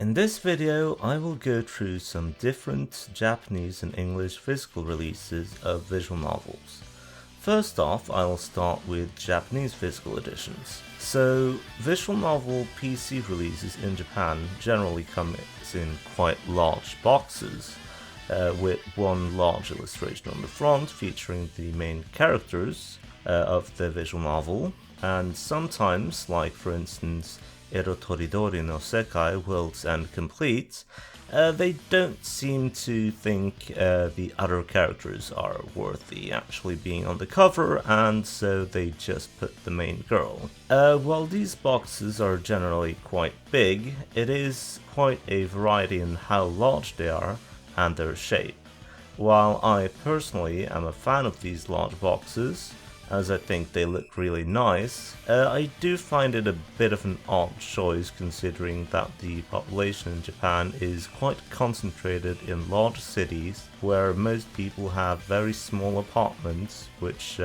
In this video, I will go through some different Japanese and English physical releases of visual novels. First off, I'll start with Japanese physical editions. So, visual novel PC releases in Japan generally come in quite large boxes, with one large illustration on the front featuring the main characters of the visual novel, and sometimes, like for instance Ero Toridori no Sekai Worlds End Complete, they don't seem to think the other characters are worthy actually being on the cover, and so they just put the main girl. While these boxes are generally quite big, it is quite a variety in how large they are and their shape. While I personally am a fan of these large boxes, as I think they look really nice, I do find it a bit of an odd choice considering that the population in Japan is quite concentrated in large cities where most people have very small apartments, which,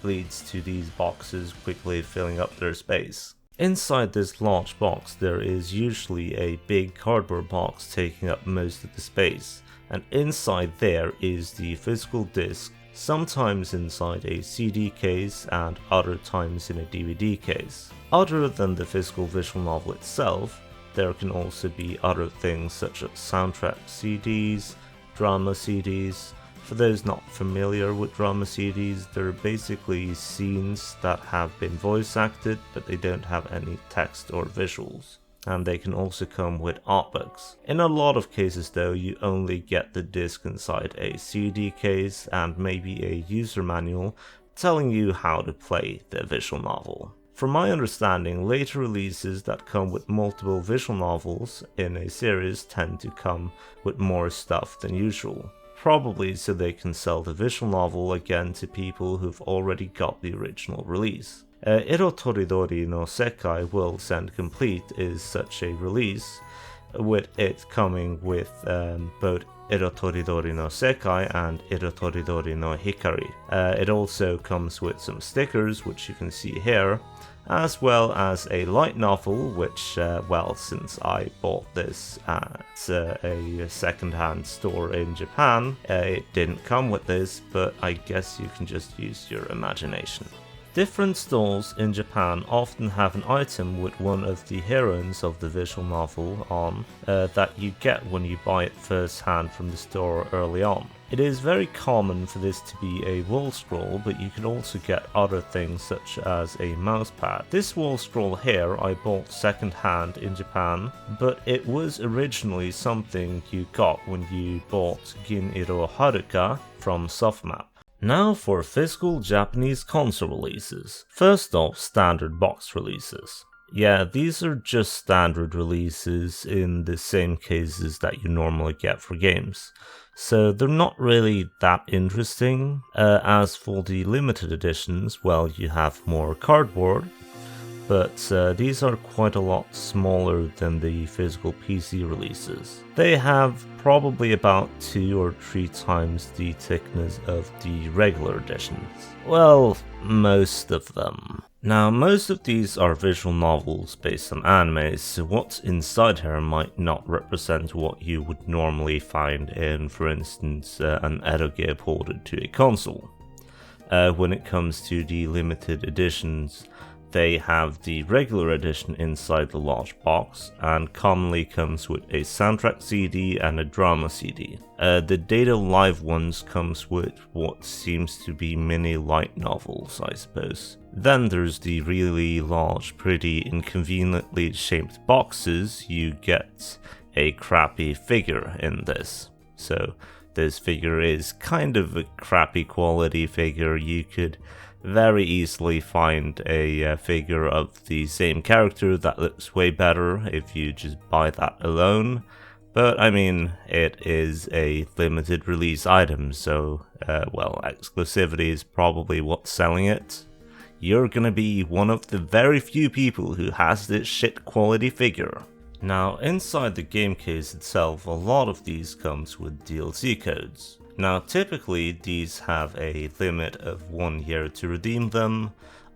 leads to these boxes quickly filling up their space. Inside this large box there is usually a big cardboard box taking up most of the space, and inside there is the physical disc, sometimes inside a CD case and other times in a DVD case. Other than the physical visual novel itself, there can also be other things such as soundtrack CDs, drama CDs. For those not familiar with drama CDs, they're basically scenes that have been voice acted but they don't have any text or visuals. And they can also come with artbooks. In a lot of cases though, you only get the disc inside a CD case and maybe a user manual telling you how to play the visual novel. From my understanding, later releases that come with multiple visual novels in a series tend to come with more stuff than usual. Probably so they can sell the visual novel again to people who've already got the original release. Ero Toridori no Sekai Worlds End Complete is such a release, with it coming with both Ero Toridori no Sekai and Ero Toridori no Hikari. It also comes with some stickers, which you can see here, as well as a light novel, which, since I bought this at a second-hand store in Japan, it didn't come with this, but I guess you can just use your imagination. Different stores in Japan often have an item with one of the heroines of the visual novel on that you get when you buy it first hand from the store early on. It is very common for this to be a wall scroll, but you can also get other things such as a mousepad. This wall scroll here I bought second hand in Japan, but it was originally something you got when you bought Gin Iro Haruka from Softmap. Now for physical Japanese console releases. First off, standard box releases. Yeah, these are just standard releases in the same cases that you normally get for games. So they're not really that interesting. As for the limited editions, well, you have more cardboard, but these are quite a lot smaller than the physical PC releases. They have probably about 2 or 3 times the thickness of the regular editions. Well, most of them. Now, most of these are visual novels based on anime, so what's inside here might not represent what you would normally find in, for instance, an eroge ported to a console. When it comes to the limited editions, they have the regular edition inside the large box, and commonly comes with a soundtrack CD and a drama CD. The Data Live ones comes with what seems to be mini light novels, I suppose. Then there's the really large, pretty inconveniently shaped boxes. You get a crappy figure in this. So this figure is kind of a crappy quality figure. You could very easily find a figure of the same character that looks way better if you just buy that alone. But I mean, it is a limited release item, so exclusivity is probably what's selling it. You're gonna be one of the very few people who has this shit quality figure. Now, inside the game case itself, a lot of these comes with DLC codes. Now, typically these have a limit of 1 year to redeem them.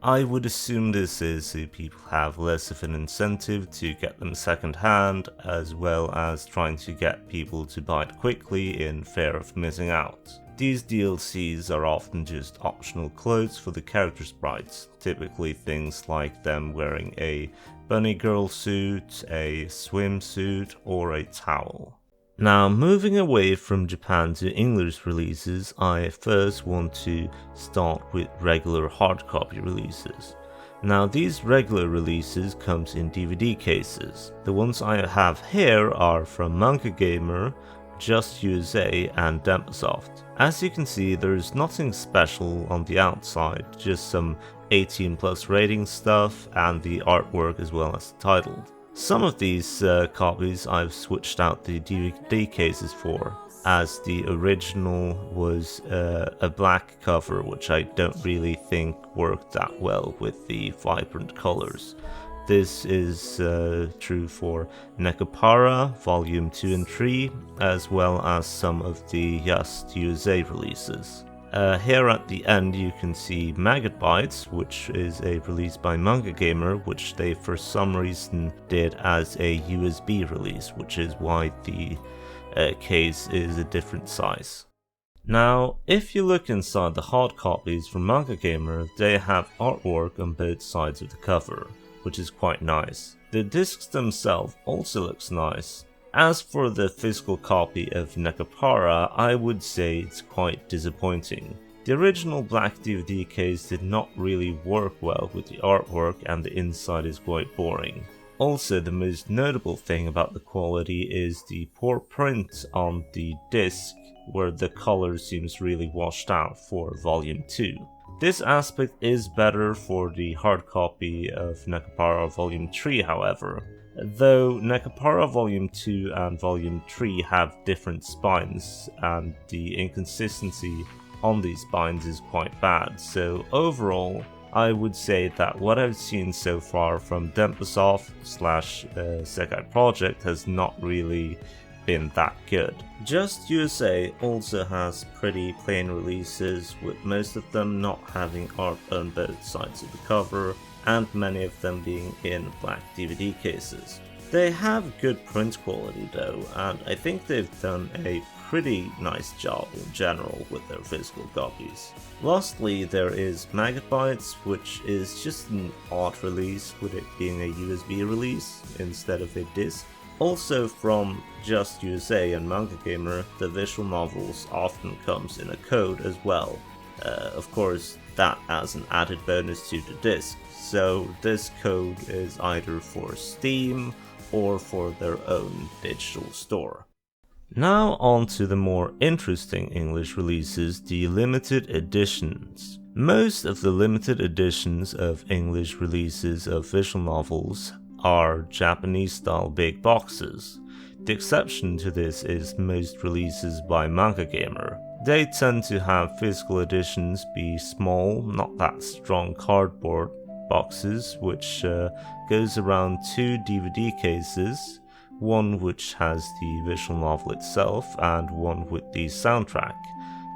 I would assume this is so people have less of an incentive to get them second-hand, as well as trying to get people to buy it quickly in fear of missing out. These DLCs are often just optional clothes for the character sprites, typically things like them wearing a bunny girl suit, a swimsuit, or a towel. Now, moving away from Japan to English releases, I first want to start with regular hard copy releases. Now, these regular releases comes in DVD cases. The ones I have here are from Manga Gamer, Just USA, and Denpasoft. As you can see, there's nothing special on the outside, just some 18+ rating stuff and the artwork as well as the title. Some of these copies I've switched out the DVD cases for, as the original was a black cover, which I don't really think worked that well with the vibrant colors. This is true for Nekopara Volume 2 and 3, as well as some of the Just USA releases. Here at the end you can see Maggot Bites, which is a release by Manga Gamer, which they for some reason did as a USB release, which is why the case is a different size. Now, if you look inside the hard copies from Manga Gamer, they have artwork on both sides of the cover, which is quite nice. The discs themselves also looks nice. As for the physical copy of Nekopara, I would say it's quite disappointing. The original black DVD case did not really work well with the artwork, and the inside is quite boring. Also, the most notable thing about the quality is the poor print on the disc, where the color seems really washed out for Volume 2. This aspect is better for the hard copy of Nekopara Volume 3, however. Though Nekopara Volume 2 and Volume 3 have different spines, and the inconsistency on these spines is quite bad, so overall I would say that what I've seen so far from Denpasoft / Sekai Project has not really been that good. Just USA also has pretty plain releases, with most of them not having art on both sides of the cover, and many of them being in black DVD cases. They have good print quality though, and I think they've done a pretty nice job in general with their physical copies. Lastly, there is Maggot Bites, which is just an odd release, with it being a USB release instead of a disc. Also from Just USA and Manga Gamer, the visual novels often comes in a code as well. Of course, that as an added bonus to the disc, so this code is either for Steam or for their own digital store. Now on to the more interesting English releases, the limited editions. Most of the limited editions of English releases of visual novels are Japanese-style big boxes. The exception to this is most releases by Manga Gamer. They tend to have physical editions be small, not that strong cardboard boxes, which goes around 2 DVD cases, one which has the visual novel itself and one with the soundtrack,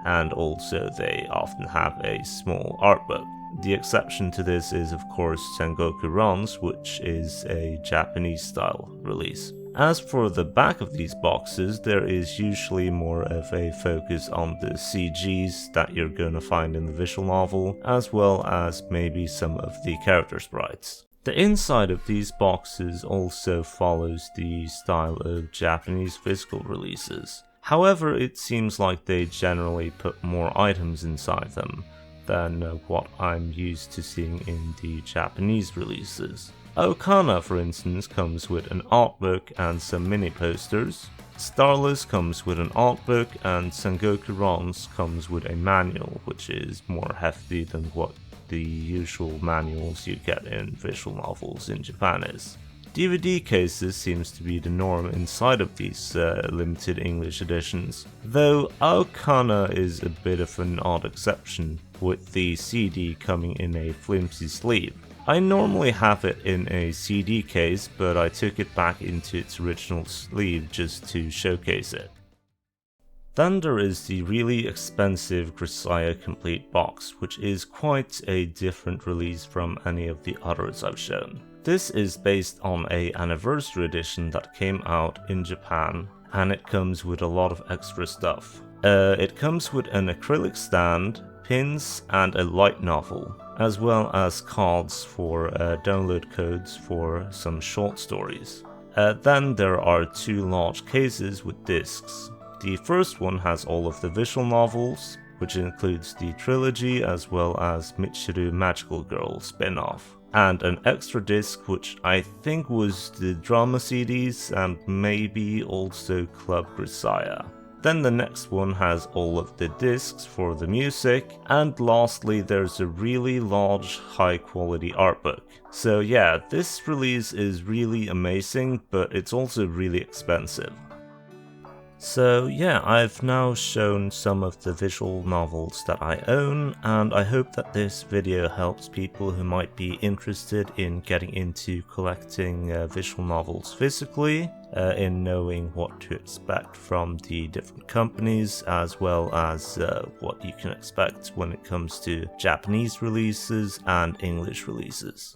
and also they often have a small art book. The exception to this is of course Sengoku Runs, which is a Japanese style release. As for the back of these boxes, there is usually more of a focus on the CGs that you're gonna find in the visual novel, as well as maybe some of the character sprites. The inside of these boxes also follows the style of Japanese physical releases. However, it seems like they generally put more items inside them than what I'm used to seeing in the Japanese releases. Okana, for instance, comes with an art book and some mini posters. Starless comes with an art book, and Sengoku Runs comes with a manual, which is more hefty than what the usual manuals you get in visual novels in Japan is. DVD cases seems to be the norm inside of these limited English editions, though Okana is a bit of an odd exception, with the CD coming in a flimsy sleeve. I normally have it in a CD case, but I took it back into its original sleeve just to showcase it. Then there is the really expensive Grisaya Complete box, which is quite a different release from any of the others I've shown. This is based on an anniversary edition that came out in Japan, and it comes with a lot of extra stuff. It comes with an acrylic stand, pins, and a light novel, as well as cards for download codes for some short stories. Then there are 2 large cases with discs. The first one has all of the visual novels, which includes the trilogy as well as Michiru Magical Girl spin-off, and an extra disc which I think was the drama CDs and maybe also Club Grisaya. Then the next one has all of the discs for the music, and lastly there's a really large high quality art book. So yeah, this release is really amazing, but it's also really expensive. So yeah, I've now shown some of the visual novels that I own, and I hope that this video helps people who might be interested in getting into collecting visual novels physically, in knowing what to expect from the different companies, as well as what you can expect when it comes to Japanese releases and English releases.